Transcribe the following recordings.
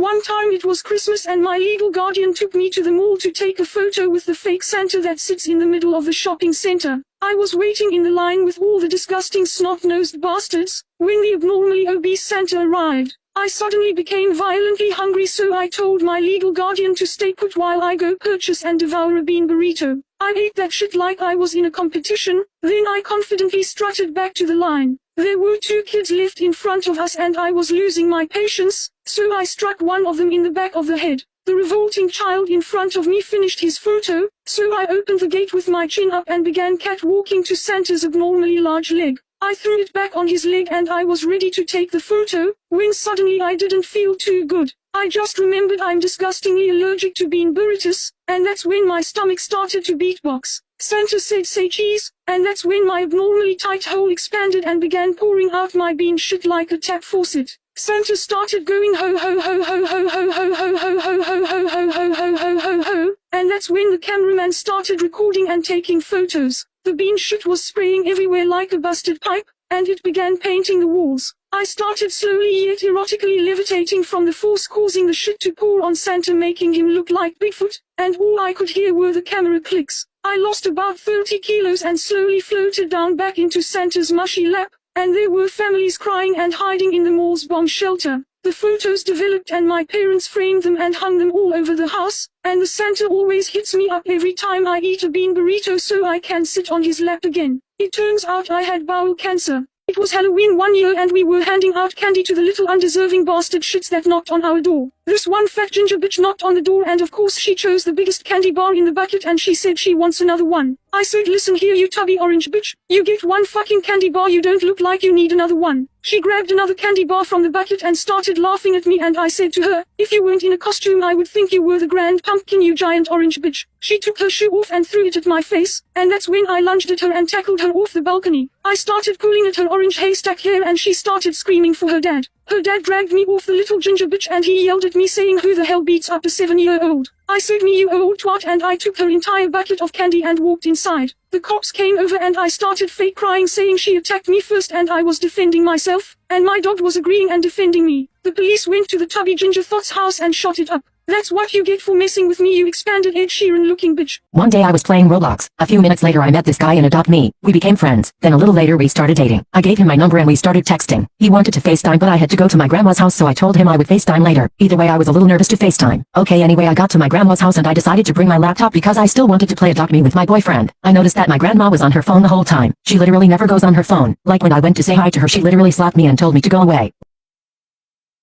One time it was Christmas and my legal guardian took me to the mall to take a photo with the fake Santa that sits in the middle of the shopping center. I was waiting in the line with all the disgusting snot-nosed bastards when the abnormally obese Santa arrived. I suddenly became violently hungry, so I told my legal guardian to stay put while I go purchase and devour a bean burrito. I ate that shit like I was in a competition, then I confidently strutted back to the line. There were 2 kids left in front of us and I was losing my patience, so I struck one of them in the back of the head. The revolting child in front of me finished his photo, so I opened the gate with my chin up and began catwalking to Santa's abnormally large leg. I threw it back on his leg and I was ready to take the photo, when suddenly I didn't feel too good. I just remembered I'm disgustingly allergic to bean burritos, and that's when my stomach started to beatbox. Santa said say cheese, and that's when my abnormally tight hole expanded and began pouring out my bean shit like a tap faucet. Santa started going ho ho ho ho ho ho ho ho ho ho ho ho ho ho ho ho ho ho, and that's when the cameraman started recording and taking photos. The bean shit was spraying everywhere like a busted pipe, and it began painting the walls. I started slowly yet erotically levitating from the force, causing the shit to pour on Santa, making him look like Bigfoot, and all I could hear were the camera clicks. I lost about 30 kilos and slowly floated down back into Santa's mushy lap, and there were families crying and hiding in the mall's bomb shelter. The photos developed and my parents framed them and hung them all over the house, and the Santa always hits me up every time I eat a bean burrito so I can sit on his lap again. It turns out I had bowel cancer. It was Halloween one year and we were handing out candy to the little undeserving bastard shits that knocked on our door. This one fat ginger bitch knocked on the door and of course she chose the biggest candy bar in the bucket and she said she wants another one. I said, listen here you tubby orange bitch, you get one fucking candy bar, you don't look like you need another one. She grabbed another candy bar from the bucket and started laughing at me and I said to her, if you weren't in a costume I would think you were the grand pumpkin, you giant orange bitch. She took her shoe off and threw it at my face, and that's when I lunged at her and tackled her off the balcony. I started pulling at her orange haystack hair and she started screaming for her dad. Her dad dragged me off the little ginger bitch and he yelled at me saying, who the hell beats up a 7-year-old? I said, me you old twat, and I took her entire bucket of candy and walked inside. The cops came over and I started fake crying saying she attacked me first and I was defending myself, and my dog was agreeing and defending me. The police went to the tubby ginger thot's house and shot it up. That's what you get for messing with me, you expanded Ed Sheeran looking bitch. One day I was playing Roblox. A few minutes later I met this guy in Adopt Me. We became friends. Then a little later we started dating. I gave him my number and we started texting. He wanted to FaceTime but I had to go to my grandma's house so I told him I would FaceTime later. Either way I was a little nervous to FaceTime. Okay, anyway I got to my grandma's house and I decided to bring my laptop because I still wanted to play Adopt Me with my boyfriend. I noticed that my grandma was on her phone the whole time. She literally never goes on her phone. Like when I went to say hi to her she literally slapped me and told me to go away.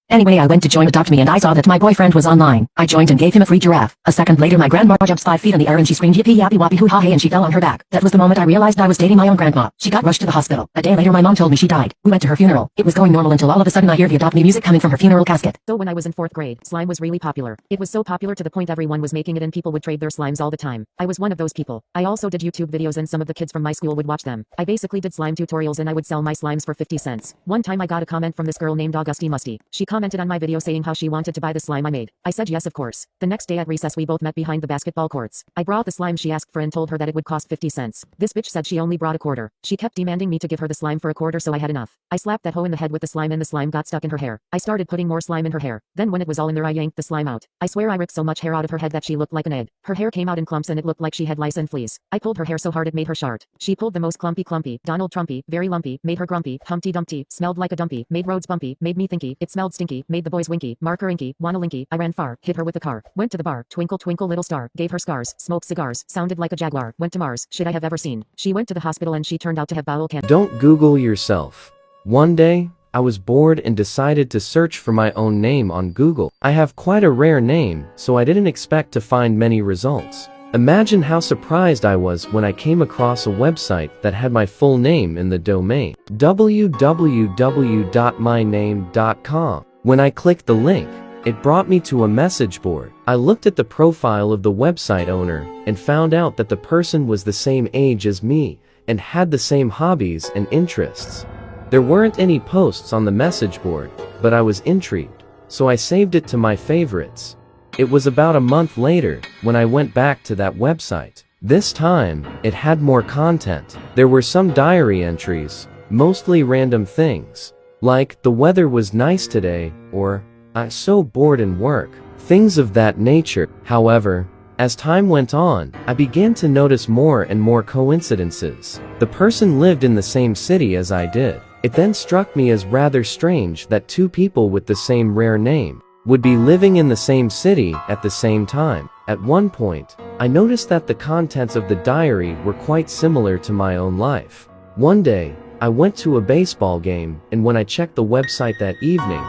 Anyway, I went to join Adopt Me and I saw that my boyfriend was online. I joined and gave him a free giraffe. A second later my grandma jumps 5 feet in the air and she screamed yippee yappy wappy hoo ha hey and she fell on her back. That was the moment I realized I was dating my own grandma. She got rushed to the hospital. A day later my mom told me she died. We went to her funeral. It was going normal until all of a sudden I hear the Adopt Me music coming from her funeral casket. So when I was in 4th grade, slime was really popular. It was so popular to the point everyone was making it and people would trade their slimes all the time. I was one of those people. I also did YouTube videos and some of the kids from my school would watch them. I basically did slime tutorials and I would sell my slimes for 50 cents. One time I got a comment from this girl named Augusty Musty. She commented on my video saying how she wanted to buy the slime I made. I said yes of course. The next day at recess we both met behind the basketball courts. I brought the slime she asked for and told her that it would cost 50 cents. This bitch said she only brought a quarter. She kept demanding me to give her the slime for a quarter so I had enough. I slapped that hoe in the head with the slime and the slime got stuck in her hair. I started putting more slime in her hair. Then when it was all in there I yanked the slime out. I swear I ripped so much hair out of her head that she looked like an egg. Her hair came out in clumps and it looked like she had lice and fleas. I pulled her hair so hard it made her shart. She pulled the most clumpy, Donald Trumpy, very lumpy, made her grumpy, Humpty Dumpty, smelled like a dumpy, made roads bumpy, made me thinky, it smelled stinky, made the boys winky, marker inky, wanna linky, I ran far, hit her with the car, went to the bar, twinkle twinkle little star, gave her scars, smoked cigars, sounded like a jaguar, went to Mars, shit I have ever seen. She went to the hospital and she turned out to have bowel cancer. Don't Google yourself. One day, I was bored and decided to search for my own name on Google. I have quite a rare name, so I didn't expect to find many results. Imagine how surprised I was when I came across a website that had my full name in the domain www.myname.com. When I clicked the link, it brought me to a message board. I looked at the profile of the website owner and found out that the person was the same age as me and had the same hobbies and interests. There weren't any posts on the message board, but I was intrigued, so I saved it to my favorites. It was about a month later when I went back to that website. This time, it had more content. There were some diary entries, mostly random things, like the weather was nice today, or I was so bored in work, things of that nature. However, as time went on, I began to notice more and more coincidences. The person lived in the same city as I did. It then struck me as rather strange that two people with the same rare name would be living in the same city at the same time. At one point, I noticed that the contents of the diary were quite similar to my own life. One day, I went to a baseball game, and when I checked the website that evening,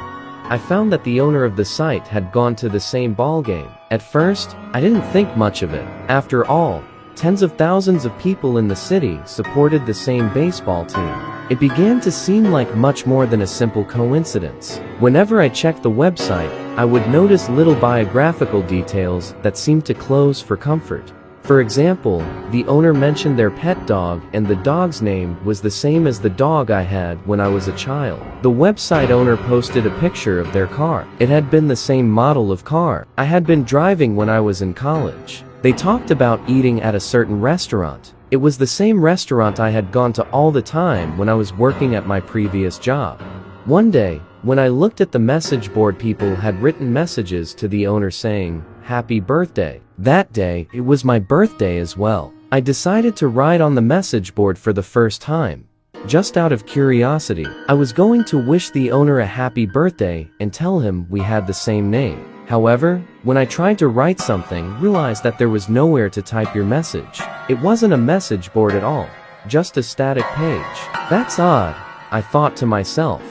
I found that the owner of the site had gone to the same ball game. At first, I didn't think much of it. After all, tens of thousands of people in the city supported the same baseball team. It began to seem like much more than a simple coincidence. Whenever I checked the website, I would notice little biographical details that seemed to close for comfort. For example, the owner mentioned their pet dog, and the dog's name was the same as the dog I had when I was a child. The website owner posted a picture of their car. It had been the same model of car I had been driving when I was in college. They talked about eating at a certain restaurant. It was the same restaurant I had gone to all the time when I was working at my previous job. One day, when I looked at the message board, people had written messages to the owner saying, "Happy birthday." That day, it was my birthday as well. I decided to write on the message board for the first time. Just out of curiosity, I was going to wish the owner a happy birthday and tell him we had the same name. However, when I tried to write something, realized that there was nowhere to type your message. It wasn't a message board at all, just a static page. That's odd, I thought to myself.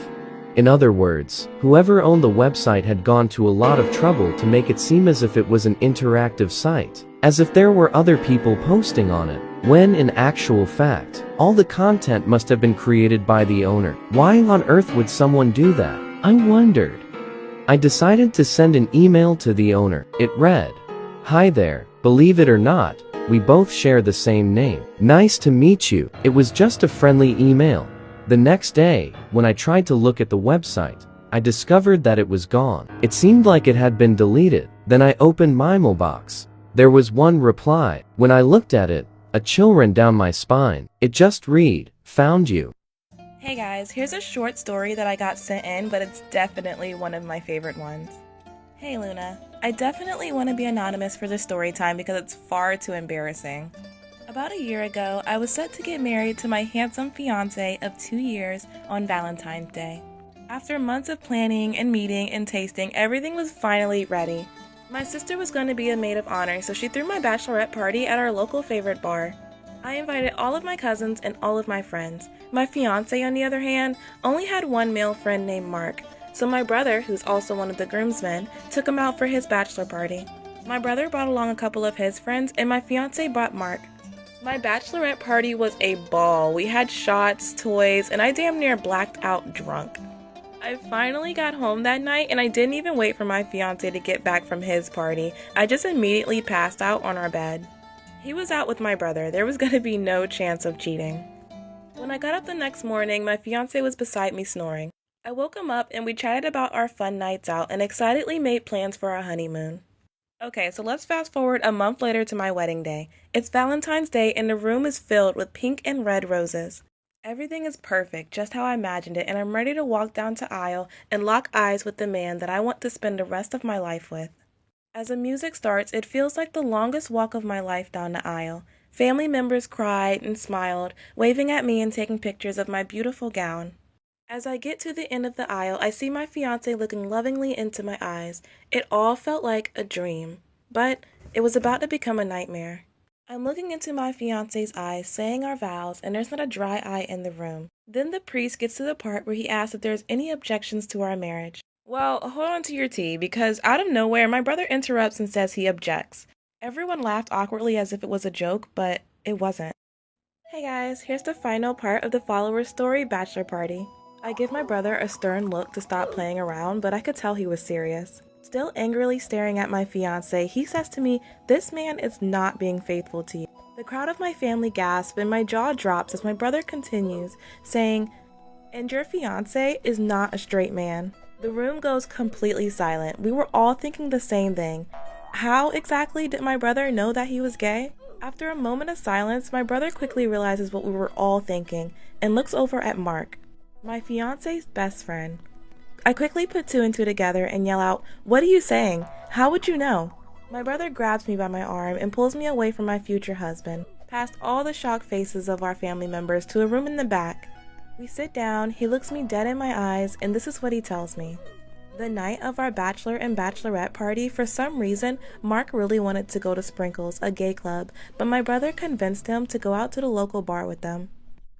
In other words, whoever owned the website had gone to a lot of trouble to make it seem as if it was an interactive site, as if there were other people posting on it, when in actual fact, all the content must have been created by the owner. Why on earth would someone do that? I wondered. I decided to send an email to the owner. It read, "Hi there, believe it or not, we both share the same name. Nice to meet you." It was just a friendly email. The next day, when I tried to look at the website, I discovered that it was gone. It seemed like it had been deleted. Then I opened my mailbox. There was one reply. When I looked at it, a chill ran down my spine. It just read, "Found you." Hey guys, here's a short story that I got sent in, but it's definitely one of my favorite ones. Hey Luna, I definitely want to be anonymous for this story time because it's far too embarrassing. About a year ago, I was set to get married to my handsome fiancé of 2 years on Valentine's Day. After months of planning and meeting and tasting, everything was finally ready. My sister was going to be a maid of honor, so she threw my bachelorette party at our local favorite bar. I invited all of my cousins and all of my friends. My fiancé, on the other hand, only had one male friend named Mark, so my brother, who's also one of the groomsmen, took him out for his bachelor party. My brother brought along a couple of his friends, and my fiancé brought Mark. My bachelorette party was a ball. We had shots, toys, and I damn near blacked out drunk. I finally got home that night, and I didn't even wait for my fiancé to get back from his party. I just immediately passed out on our bed. He was out with my brother. There was going to be no chance of cheating. When I got up the next morning, my fiancé was beside me snoring. I woke him up and we chatted about our fun nights out and excitedly made plans for our honeymoon. Okay, so let's fast forward a month later to my wedding day. It's Valentine's Day and the room is filled with pink and red roses. Everything is perfect, just how I imagined it, and I'm ready to walk down the aisle and lock eyes with the man that I want to spend the rest of my life with. As the music starts, it feels like the longest walk of my life down the aisle. Family members cried and smiled, waving at me and taking pictures of my beautiful gown. As I get to the end of the aisle, I see my fiancé looking lovingly into my eyes. It all felt like a dream, but it was about to become a nightmare. I'm looking into my fiancé's eyes, saying our vows, and there's not a dry eye in the room. Then the priest gets to the part where he asks if there's any objections to our marriage. Well, hold on to your tea, because out of nowhere, my brother interrupts and says he objects. Everyone laughed awkwardly as if it was a joke, but it wasn't. Hey guys, here's the final part of the follower's story bachelor party. I give my brother a stern look to stop playing around, but I could tell he was serious. Still angrily staring at my fiancé, he says to me, "This man is not being faithful to you." The crowd of my family gasps and my jaw drops as my brother continues, saying, "And your fiancé is not a straight man." The room goes completely silent. We were all thinking the same thing. How exactly did my brother know that he was gay? After a moment of silence, my brother quickly realizes what we were all thinking and looks over at Mark, my fiancé's best friend. I quickly put two and two together and yell out, "What are you saying? How would you know?" My brother grabs me by my arm and pulls me away from my future husband, past all the shocked faces of our family members to a room in the back. We sit down, he looks me dead in my eyes, and this is what he tells me. The night of our bachelor and bachelorette party, for some reason, Mark really wanted to go to Sprinkles, a gay club, but my brother convinced him to go out to the local bar with them.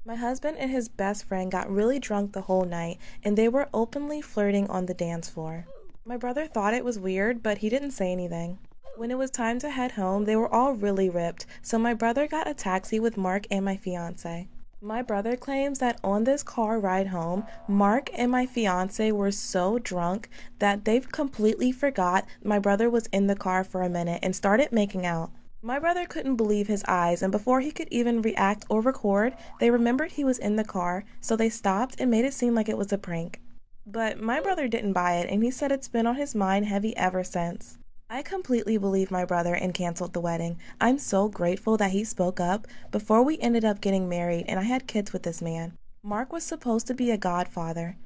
My husband and his best friend got really drunk the whole night, and they were openly flirting on the dance floor. My brother thought it was weird, but he didn't say anything. When it was time to head home, they were all really ripped, so my brother got a taxi with Mark and my fiance. My brother claims that on this car ride home, Mark and my fiance were so drunk that they've completely forgot my brother was in the car for a minute and started making out. My brother couldn't believe his eyes, and before he could even react or record, they remembered he was in the car, so they stopped and made it seem like it was a prank. But my brother didn't buy it, and he said it's been on his mind heavy ever since. I completely believed my brother and canceled the wedding. I'm so grateful that he spoke up before we ended up getting married and I had kids with this man. Mark was supposed to be a godfather.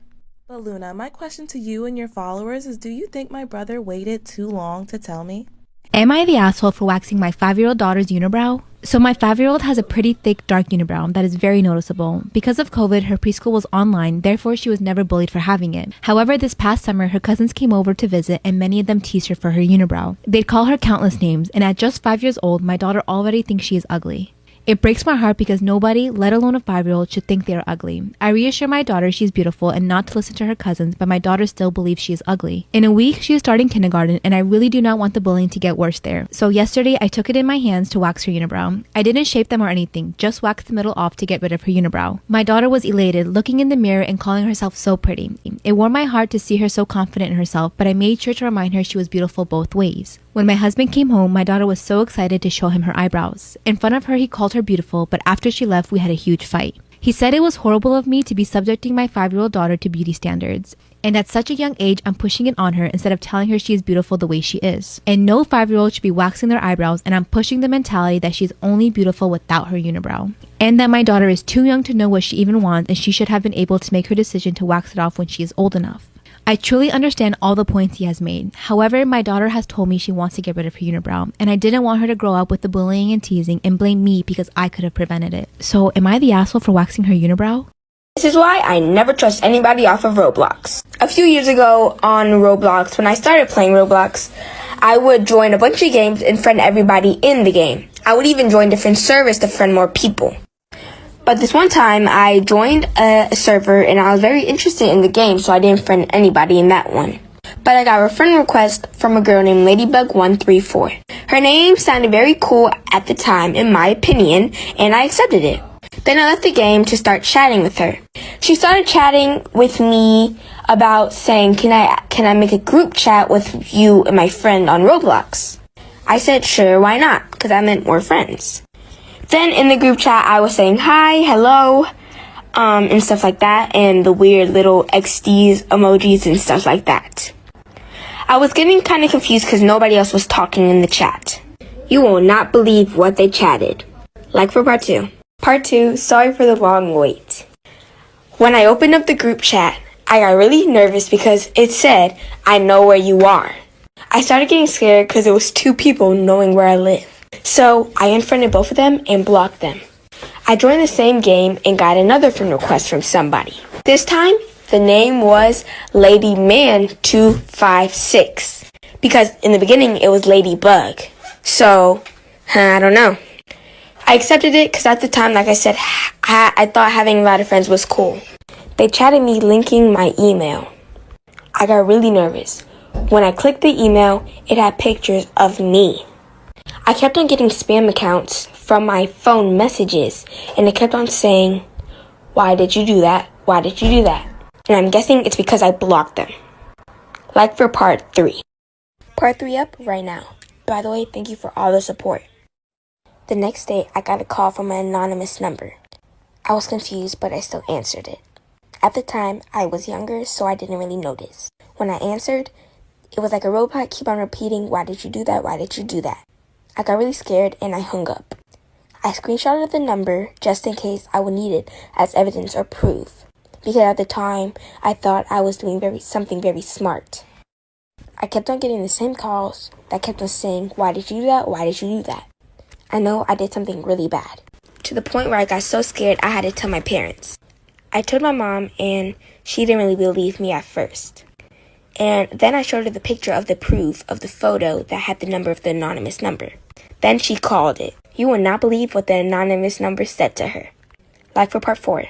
But Luna, my question to you and your followers is, do you think my brother waited too long to tell me? Am I the asshole for waxing my 5-year-old daughter's unibrow? So my 5-year-old has a pretty thick dark unibrow that is very noticeable. Because of COVID, her preschool was online, therefore she was never bullied for having it. However, this past summer, her cousins came over to visit and many of them teased her for her unibrow. They'd call her countless names, and at just 5 years old, my daughter already thinks she is ugly. It breaks my heart because nobody, let alone a 5-year-old, should think they are ugly. I reassure my daughter she is beautiful and not to listen to her cousins, but my daughter still believes she is ugly. In a week, she is starting kindergarten, and I really do not want the bullying to get worse there. So yesterday, I took it in my hands to wax her unibrow. I didn't shape them or anything, just waxed the middle off to get rid of her unibrow. My daughter was elated, looking in the mirror and calling herself so pretty. It warmed my heart to see her so confident in herself, but I made sure to remind her she was beautiful both ways. When my husband came home, my daughter was so excited to show him her eyebrows. In front of her, he called her beautiful, but after she left, we had a huge fight. He said it was horrible of me to be subjecting my 5-year-old daughter to beauty standards. And at such a young age, I'm pushing it on her instead of telling her she is beautiful the way she is. And no 5-year-old should be waxing their eyebrows, and I'm pushing the mentality that she's only beautiful without her unibrow. And that my daughter is too young to know what she even wants, and she should have been able to make her decision to wax it off when she is old enough. I truly understand all the points he has made. However, my daughter has told me she wants to get rid of her unibrow, and I didn't want her to grow up with the bullying and teasing and blame me because I could have prevented it. So, am I the asshole for waxing her unibrow? This is why I never trust anybody off of Roblox. A few years ago on Roblox, when I started playing Roblox, I would join a bunch of games and friend everybody in the game. I would even join different servers to friend more people. But this one time, I joined a server and I was very interested in the game, so I didn't friend anybody in that one. But I got a friend request from a girl named Ladybug134. Her name sounded very cool at the time, in my opinion, and I accepted it. Then I left the game to start chatting with her. She started chatting with me about saying, can I make a group chat with you and my friend on Roblox? I said, sure, why not? Because I meant more friends. Then in the group chat, I was saying hi, hello, and stuff like that, and the weird little XDs emojis and stuff like that. I was getting kind of confused because nobody else was talking in the chat. You will not believe what they chatted. Like for part 2. Part 2, sorry for the long wait. When I opened up the group chat, I got really nervous because it said, I know where you are. I started getting scared because it was 2 people knowing where I live. So I unfriended both of them and blocked them. I joined the same game and got another friend request from somebody. This time, the name was LadyMan256 because in the beginning it was Ladybug. So, I don't know. I accepted it because at the time, like I said, I thought having a lot of friends was cool. They chatted me linking my email. I got really nervous. When I clicked the email, it had pictures of me. I kept on getting spam accounts from my phone messages, and they kept on saying, why did you do that? Why did you do that? And I'm guessing it's because I blocked them. Like for part 3. Part 3 up right now. By the way, thank you for all the support. The next day, I got a call from an anonymous number. I was confused, but I still answered it. At the time, I was younger, so I didn't really notice. When I answered, it was like a robot keep on repeating, why did you do that? Why did you do that? I got really scared and I hung up. I screenshotted the number just in case I would need it as evidence or proof. because at the time, I thought I was doing something very smart. I kept on getting the same calls that kept on saying, "Why did you do that? Why did you do that?" I know I did something really bad. To the point where I got so scared I had to tell my parents. I told my mom and she didn't really believe me at first. And then I showed her the picture of the proof of the photo that had the number of the anonymous number. Then she called it. You will not believe what the anonymous number said to her. Like for part 4.